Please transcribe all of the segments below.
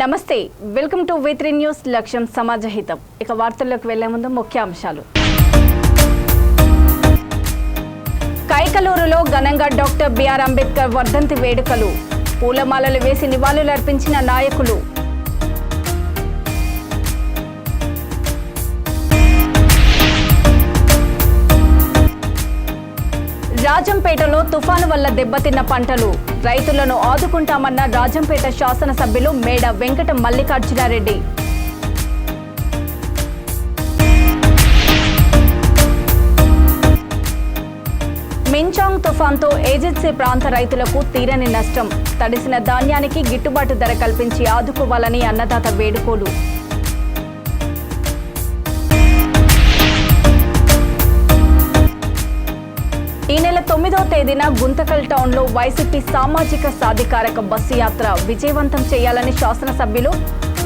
నమస్తే, welcome to V3 news. లక్ష్యం సమాజహితం. ఇక వార్తల్లోకి వెళ్లే ముందు ముఖ్యాంశాలు. కైకలూరులో ఘనంగా డాక్టర్ బిఆర్ అంబేద్కర్ వర్ధంతి వేడుకలు. పూలమాలలు వేసి నివాళులర్పించిన నాయకులు. రాజంపేటలో తుఫాను వల్ల దెబ్బతిన్న పంటలు. రైతులను ఆదుకుంటామన్న రాజంపేట శాసనసభ్యులు మేడ వెంకట మల్లికార్జునారెడ్డి. మించాంగ్ తుఫాన్తో ఏజెన్సీ ప్రాంత రైతులకు తీరని నష్టం. తడిసిన ధాన్యానికి గిట్టుబాటు ధర కల్పించి ఆదుకోవాలని అన్నదాత వేడుకోలు. ఈ నెల 9వ తేదీన గుంతకల్ టౌన్లో వైసీపీ సామాజిక సాధికారక బస్సు యాత్ర విజయవంతం చేయాలని శాసనసభ్యులు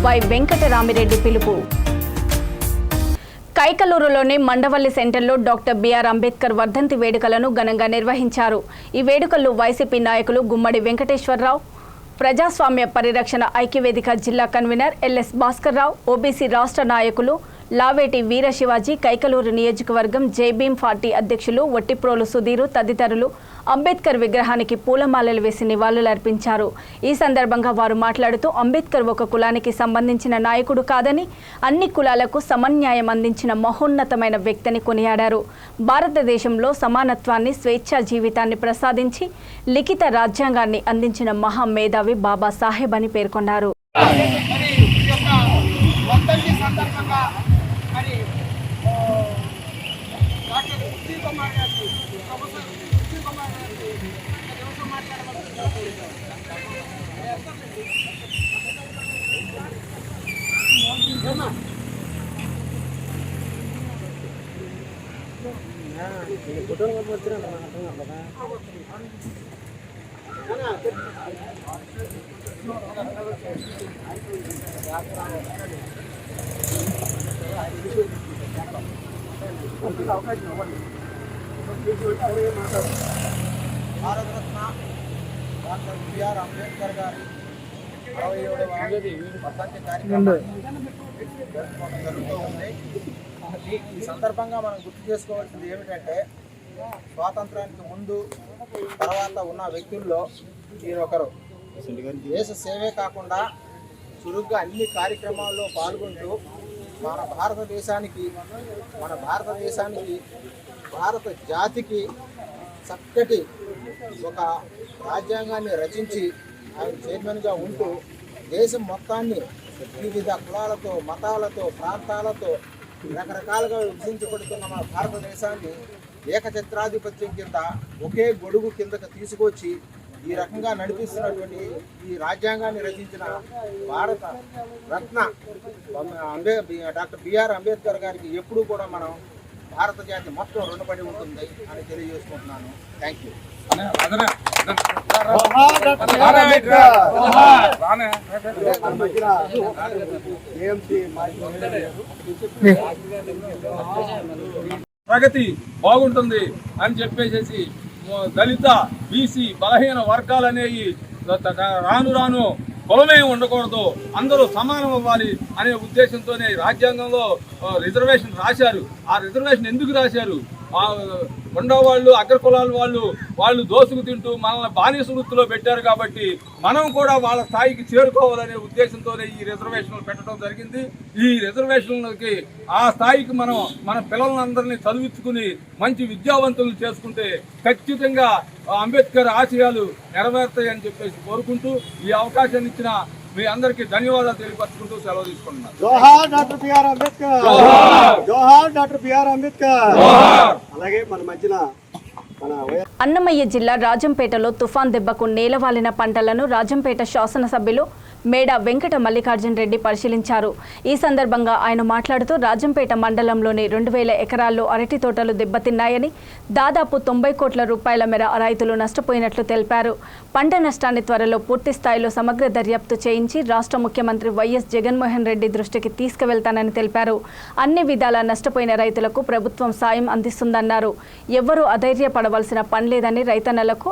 వై వెంకటరామిరెడ్డి పిలుపు. కైకలూరులోని మండవల్లి సెంటర్లో డాక్టర్ బిఆర్ అంబేద్కర్ వర్ధంతి వేడుకలను ఘనంగా నిర్వహించారు. ఈ వేడుకల్లో వైసీపీ నాయకులు గుమ్మడి వెంకటేశ్వరరావు, ప్రజాస్వామ్య పరిరక్షణ ఐక్యవేదిక జిల్లా కన్వీనర్ ఎల్ఎస్ భాస్కర్రావు, ఓబీసీ రాష్ట్ర నాయకులు లావేటి వీరశివాజీ, కైకలూరు నియోజకవర్గం జైభీం పార్టీ అధ్యక్షులు వట్టిప్రోలు సుధీరు తదితరులు అంబేద్కర్ విగ్రహానికి పూలమాలలు వేసి నివాళులర్పించారు. ఈ సందర్భంగా వారు మాట్లాడుతూ అంబేద్కర్ ఒక కులానికి సంబంధించిన నాయకుడు కాదని, అన్ని కులాలకు సమన్యాయం అందించిన మహోన్నతమైన వ్యక్తిని కొనియాడారు. భారతదేశంలో సమానత్వాన్ని, స్వేచ్ఛా జీవితాన్ని ప్రసాదించి లిఖిత రాజ్యాంగాన్ని అందించిన మహా మేధావి బాబాసాహెబ్ అని పేర్కొన్నారు. భారతరత్న డాక్టర్ బిఆర్ అంబేద్కర్ గారి 67వ వర్ధంతి కార్యక్రమాన్ని జరుపుకోవడం జరుగుతూ ఉంది. ఈ సందర్భంగా మనం గుర్తు చేసుకోవాల్సింది ఏమిటంటే, స్వాతంత్రానికి ముందు తర్వాత ఉన్న వ్యక్తుల్లో ఈయనొకరు. దేశ సేవే కాకుండా చురుగ్గా అన్ని కార్యక్రమాల్లో పాల్గొంటూ మన భారతదేశానికి భారత జాతికి చక్కటి ఒక రాజ్యాంగాన్ని రచించి ఆయన చైర్మన్గా ఉంటూ దేశం మొత్తాన్ని వివిధ కులాలతో, మతాలతో, ప్రాంతాలతో రకరకాలుగా విభజించబడుతున్న మన భారతదేశాన్ని ఏకఛత్రాధిపత్యం కింద ఒకే గొడుగు కిందకు తీసుకొచ్చి ఈ రకంగా నడిపిస్తున్నటువంటి ఈ రాజ్యాంగాన్ని రచించిన భారత రత్న డాక్టర్ బిఆర్ అంబేద్కర్ గారికి ఎప్పుడూ కూడా మనం భారత జాతి మొత్తం రుణపడి ఉంటుంది అని తెలియజేసుకుంటున్నాను. Thank you. ప్రగతి బాగుంటుంది అని చెప్పేసి దళిత, బీసీ, బలహీన వర్గాలనేవి రాను రాను కులమే ఉండకూడదు, అందరూ సమానం అవ్వాలి అనే ఉద్దేశంతోనే రాజ్యాంగంలో రిజర్వేషన్ రాశారు. ఆ రిజర్వేషన్ ఎందుకు రాశారు? ఉండవాళ్ళు, అగ్రకులాల వాళ్ళు దోసుకు తింటూ మనల్ని బానిస వృత్తిలో పెట్టారు కాబట్టి మనం కూడా వాళ్ళ స్థాయికి చేరుకోవాలనే ఉద్దేశంతోనే ఈ రిజర్వేషన్లు పెట్టడం జరిగింది. ఈ రిజర్వేషన్లకి ఆ స్థాయికి మన పిల్లలందరినీ చదివించుకుని మంచి విద్యావంతులు చేసుకుంటే ఖచ్చితంగా అంబేద్కర్ ఆశయాలు నెరవేరుతాయని చెప్పేసి కోరుకుంటూ ఈ అవకాశాన్ని ఇచ్చిన మీ అందరికీ ధన్యవాదాలు తెలియపరచుకుంటూ సెలవు తీసుకుంటున్నాను. జోహార్ డాక్టర్ బిఆర్ అంబేద్కర్, జోహార్ డాక్టర్ బిఆర్ అంబేద్కర్. అలాగే మన మధ్యన అన్నమయ్య జిల్లా రాజంపేటలో తుఫాన్ దెబ్బకు నేలవాలిన పంటలను రాజంపేట శాసనసభ్యులు మేడ వెంకట మల్లికార్జునరెడ్డి పరిశీలించారు. ఈ సందర్భంగా ఆయన మాట్లాడుతూ రాజంపేట మండలంలోని 2000 ఎకరాల్లో అరటి తోటలు దెబ్బతిన్నాయని, దాదాపు 90 కోట్ల రూపాయల మేర రైతులు నష్టపోయినట్లు తెలిపారు. పంట నష్టాన్ని త్వరలో పూర్తి స్థాయిలో సమగ్ర దర్యాప్తు చేయించి రాష్ట్ర ముఖ్యమంత్రి వైఎస్ జగన్మోహన్ రెడ్డి దృష్టికి తీసుకువెళ్తానని తెలిపారు. అన్ని విధాలా నష్టపోయిన రైతులకు ప్రభుత్వం సాయం అందిస్తుందన్నారు. ఎవ్వరూ అధైర్యపడవలసిన పనిలేదని రైతన్నలకు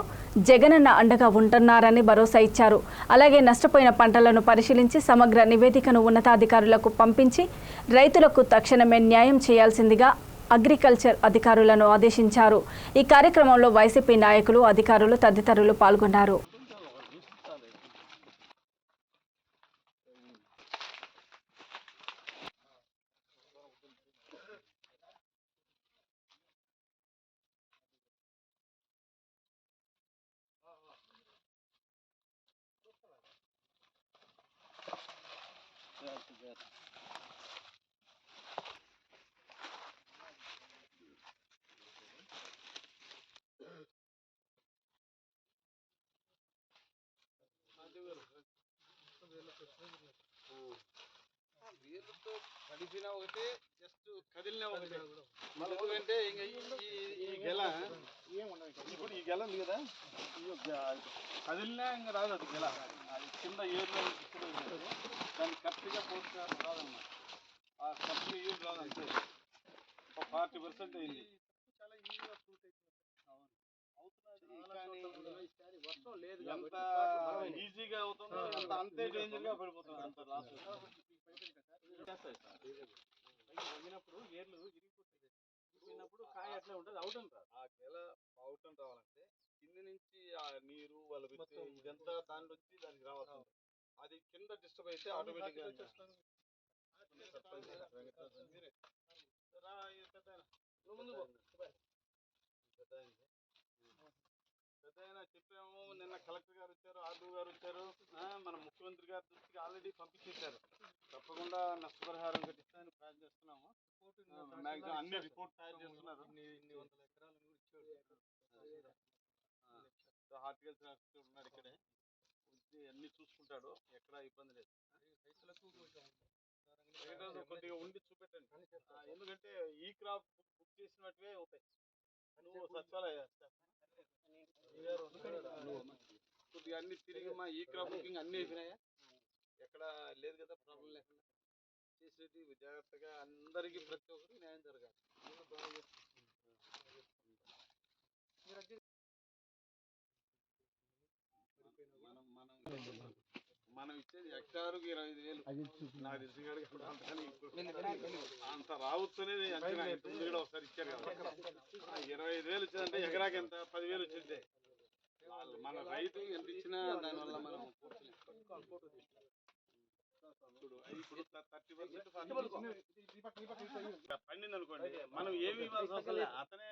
జగనన్న అండగా ఉంటున్నారని భరోసా ఇచ్చారు. అలాగే నష్టపోయిన పంటలను పరిశీలించి సమగ్ర నివేదికను ఉన్నతాధికారులకు పంపించి రైతులకు తక్షణమే న్యాయం చేయాల్సిందిగా అగ్రికల్చర్ అధికారులను ఆదేశించారు. ఈ కార్యక్రమంలో వైసీపీ నాయకులు, అధికారులు తదితరులు పాల్గొన్నారు. వీళ్ళతో కడిపినా ఒకటి జస్ట్ కదిలినా ఒకటి ఎందుకంటే ఈ గెల ఇప్పుడు ఈ గెల ఉంది కదా కదిలినా ఇంకా రాదు అది గెల అది కింద ఏరులో దాన్ని కరెక్ట్గా పోస్ట్ రాదన్నమాట ఆ కరెక్ట్గా ఏరు రాదు అంతే ఒక 40% అయింది చాలా ఈజీగా పూర్తి వర్షం లేదు ఎంత ఈజీగా అవుతుందో అంత అంతే డేంజర్గా పడిపోతుంది అంత లాస్ పోయినప్పుడు ఏర్లు ఇరిగిపోతుంది కాయ అట్లా ఉంటుంది అవుతుంది ఆ గెల అవుటం రావాలంటే కింద నుంచి ఆ నీరు వాళ్ళు ఇదంతా దాని వచ్చి దానికి రావాలి అది కింద డిస్టర్బ్ అయితే ఆటోమేటిక్గా పెద్దయినా చెప్పాము నిన్న కలెక్టర్ గారు వచ్చారు ఆర్డూ గారు వచ్చారు మన ముఖ్యమంత్రి గారి దృష్టికి ఆల్రెడీ పంపించేశారు తప్పకుండా నష్టపరిహారం కట్టిస్తామని ప్లాన్ చేస్తున్నాము మ్యాక్సిమం అన్ని రిపోర్ట్ తయారు చేస్తున్నారు ఇన్ని వందల ఎకరాలను హార్టికల్చర్ ఆఫీసర్ ఉన్నాడు ఇక్కడే అన్ని చూసుకుంటాడు ఎక్కడ ఇబ్బంది లేదు రైతులకు కొద్దిగా ఉండి చూపెట్టండి ఎందుకంటే ఈ క్రాప్ బుక్ చేసినట్టువే అవుతాయి నువ్వు సచివాలయ కొద్దిగా అన్ని తిరిగి మా ఈ క్రాప్ బుకింగ్ అన్ని అయిపోయినాయా ఎక్కడ లేదు కదా ప్రాబ్లం లేకుండా చేసేది జాగ్రత్తగా అందరికీ ప్రతి ఒక్కరికి న్యాయం జరగాలి మనం ఇచ్చేది హెక్టారుకి 25,000 నాకు తెలిసి అంత రావచ్చనే అంచనా ఇంతకుముందు కూడా ఒకసారి ఇచ్చారు కదా 25,000 ఇచ్చిందంటే ఎకరాకి ఎంత 10,000 వచ్చింది మన రైతు ఎంత ఇచ్చినా దానివల్ల మనం ఇప్పుడు 30% పండింది అనుకోండి మనం ఏమి ఇవ్వాల్సి వస్తుంది అతనే